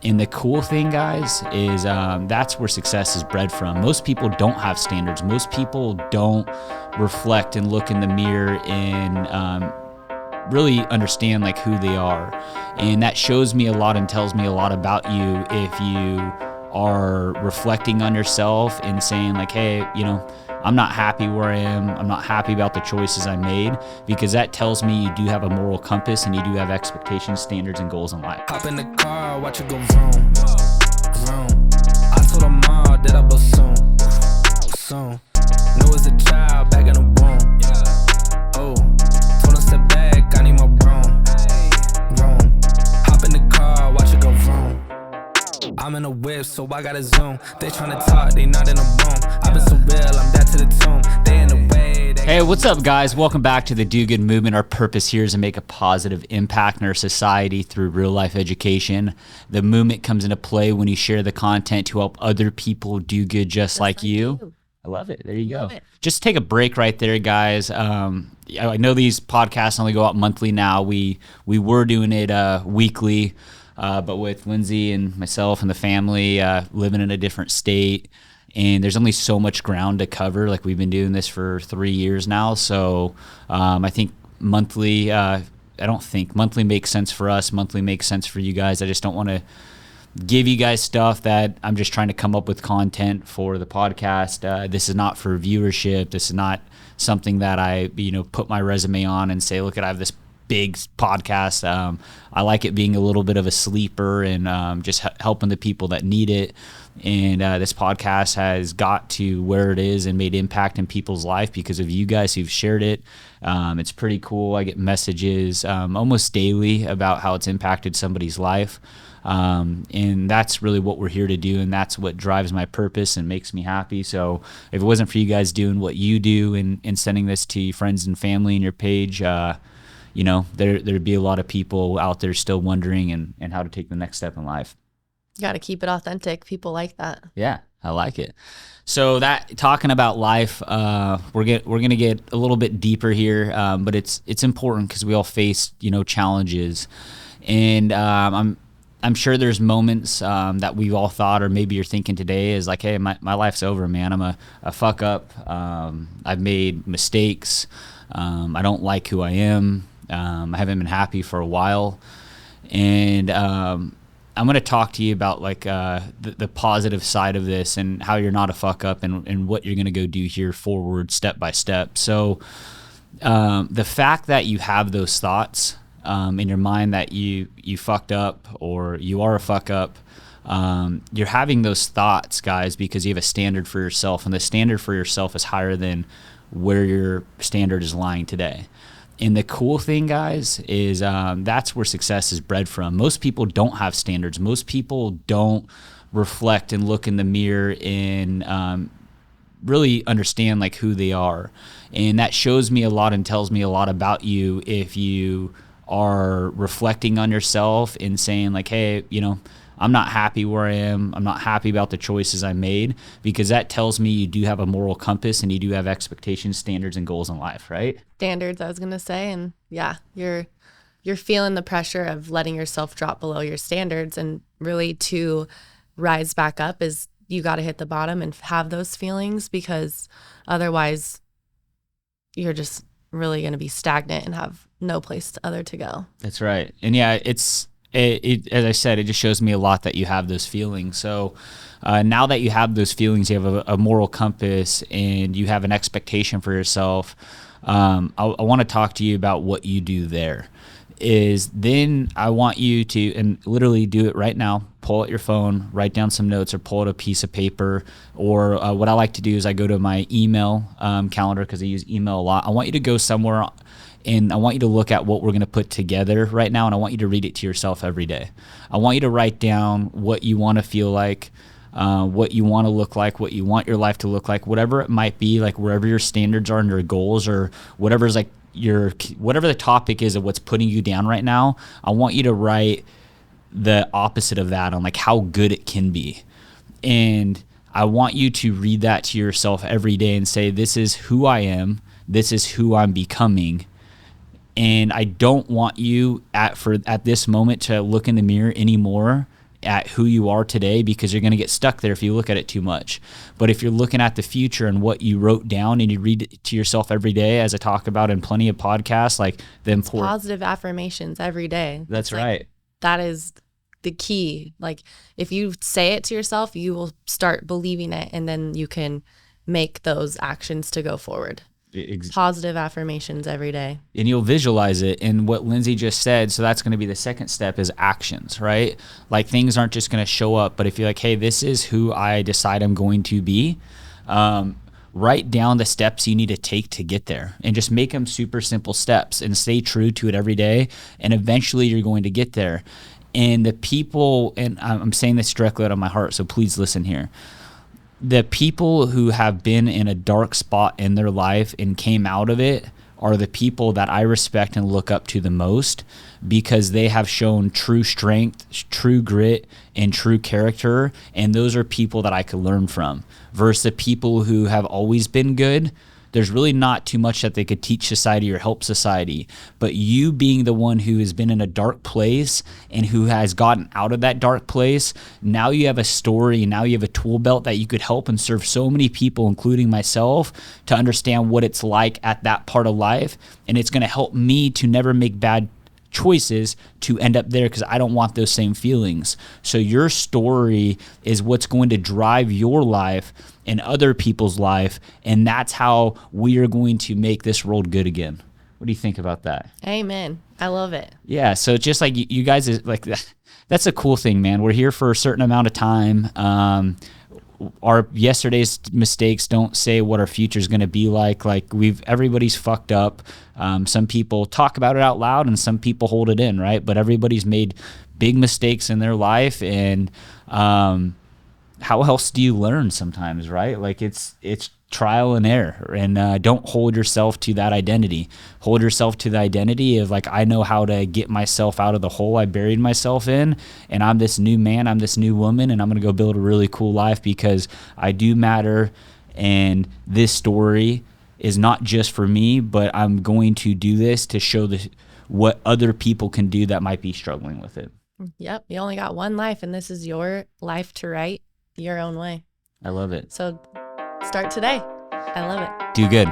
And the cool thing, guys, is that's where success is bred from. Most people don't have standards. Most people don't reflect and look in the mirror and really understand like who they are. And that shows me a lot and tells me a lot about you if you are reflecting on yourself and saying like, hey, you know, I'm not happy where I am. I'm not happy about the choices I made, because that tells me you do have a moral compass and you do have expectations, standards, and goals in life. Hop in the car, watch it go vroom, vroom. I told her mom that I'll go soon, soon. Know as a child, back in the womb. Oh, told her step back, I need my broom, vroom. Hop in the car, watch it go vroom. I'm in a whip, so I gotta zoom. They tryna talk, they not in a room. I've been so real, I'm dead to the tomb. They in the way. Hey, what's up, guys? Welcome back to the Do Good Movement. Our purpose here is to make a positive impact in our society through real-life education. The movement comes into play when you share the content to help other people do good just like you. I love it. There you go. Just take a break right there, guys. I know these podcasts only go out monthly now. We were doing it weekly, but with Lindsay and myself and the family living in a different state, and there's only so much ground to cover. Like, we've been doing this for 3 years now, so I think monthly. I don't think monthly makes sense for us. Monthly makes sense for you guys. I just don't want to give you guys stuff that I'm just trying to come up with content for the podcast. This is not for viewership. This is not something that I put my resume on and say, look, I have this big podcast. I like it being a little bit of a sleeper and just helping the people that need it. And this podcast has got to where it is and made impact in people's life because of you guys who've shared it. It's pretty cool. I get messages almost daily about how it's impacted somebody's life. And that's really what we're here to do, and that's what drives my purpose and makes me happy. So if it wasn't for you guys doing what you do and sending this to your friends and family and your page, there'd be a lot of people out there still wondering and how to take the next step in life. You got to keep it authentic. People like that. Yeah, I like it. So that talking about life, we're gonna get a little bit deeper here, but it's important because we all face challenges, and I'm sure there's moments that we've all thought, or maybe you're thinking today, is like, hey, my life's over, man. I'm a fuck up. I've made mistakes. I don't like who I am. I haven't been happy for a while. And I'm going to talk to you about like the positive side of this and how you're not a fuck up and what you're going to go do here forward step by step. So the fact that you have those thoughts in your mind that you fucked up or you are a fuck up, you're having those thoughts, guys, because you have a standard for yourself, and the standard for yourself is higher than where your standard is lying today. And the cool thing, guys, is that's where success is bred from. Most people don't have standards. Most people don't reflect and look in the mirror and really understand like who they are. And that shows me a lot and tells me a lot about you if you are reflecting on yourself and saying like, hey, I'm not happy where I am. I'm not happy about the choices I made, because that tells me you do have a moral compass and you do have expectations, standards, and goals in life, right? Standards, I was going to say. And yeah, you're feeling the pressure of letting yourself drop below your standards, and really to rise back up is you got to hit the bottom and have those feelings, because otherwise you're just really going to be stagnant and have no place other to go. That's right. And yeah, it as I said, it just shows me a lot that you have those feelings. So now that you have those feelings, you have a moral compass and you have an expectation for yourself. I want to talk to you about what you do there. Then I want you to, and literally do it right now, pull out your phone, write down some notes, or pull out a piece of paper. Or what I like to do is I go to my email calendar, because I use email a lot. I want you to go somewhere and I want you to look at what we're going to put together right now, and I want you to read it to yourself every day. I want you to write down what you want to feel like, what you want to look like, what you want your life to look like, whatever it might be, like wherever your standards are and your goals, or whatever's like whatever the topic is of what's putting you down right now. I want you to write the opposite of that on like how good it can be. And I want you to read that to yourself every day and say, this is who I am. This is who I'm becoming. And I don't want you at this moment to look in the mirror anymore at who you are today, because you're going to get stuck there if you look at it too much. But if you're looking at the future and what you wrote down and you read it to yourself every day, as I talk about in plenty of podcasts, like the important Positive affirmations every day. That's Like, right. that is the key. Like if you say it to yourself, you will start believing it, and then you can make those actions to go forward. Positive affirmations every day. And you'll visualize it. And what Lindsay just said, so that's going to be the second step, is actions, right? Like things aren't just going to show up, but if you're like, hey, this is who I decide I'm going to be, write down the steps you need to take to get there, and just make them super simple steps and stay true to it every day. And eventually you're going to get there. And the people, and I'm saying this directly out of my heart, so please listen here. The people who have been in a dark spot in their life and came out of it are the people that I respect and look up to the most, because they have shown true strength, true grit, and true character. And those are people that I could learn from, versus the people who have always been good. There's really not too much that they could teach society or help society. But you being the one who has been in a dark place and who has gotten out of that dark place, now you have a story, now you have a tool belt that you could help and serve so many people, including myself, to understand what it's like at that part of life. And it's going to help me to never make bad choices to end up there, because I don't want those same feelings. So your story is what's going to drive your life and other people's life, and that's how we are going to make this world good again. What do you think about that? Amen. I love it. Yeah, so just like you guys, is like that's a cool thing, man. We're here for a certain amount of time. Our yesterday's mistakes don't say what our future is going to be like. Like everybody's fucked up. Some people talk about it out loud and some people hold it in, right? But everybody's made big mistakes in their life, and how else do you learn sometimes, right? Like it's trial and error, and don't hold yourself to that identity. Hold yourself to the identity of like, I know how to get myself out of the hole I buried myself in, and I'm this new man, I'm this new woman, and I'm going to go build a really cool life because I do matter. And this story is not just for me, but I'm going to do this to show what other people can do that might be struggling with it. Yep. You only got one life, and this is your life to write your own way. I love it. So start today. I love it. Do good.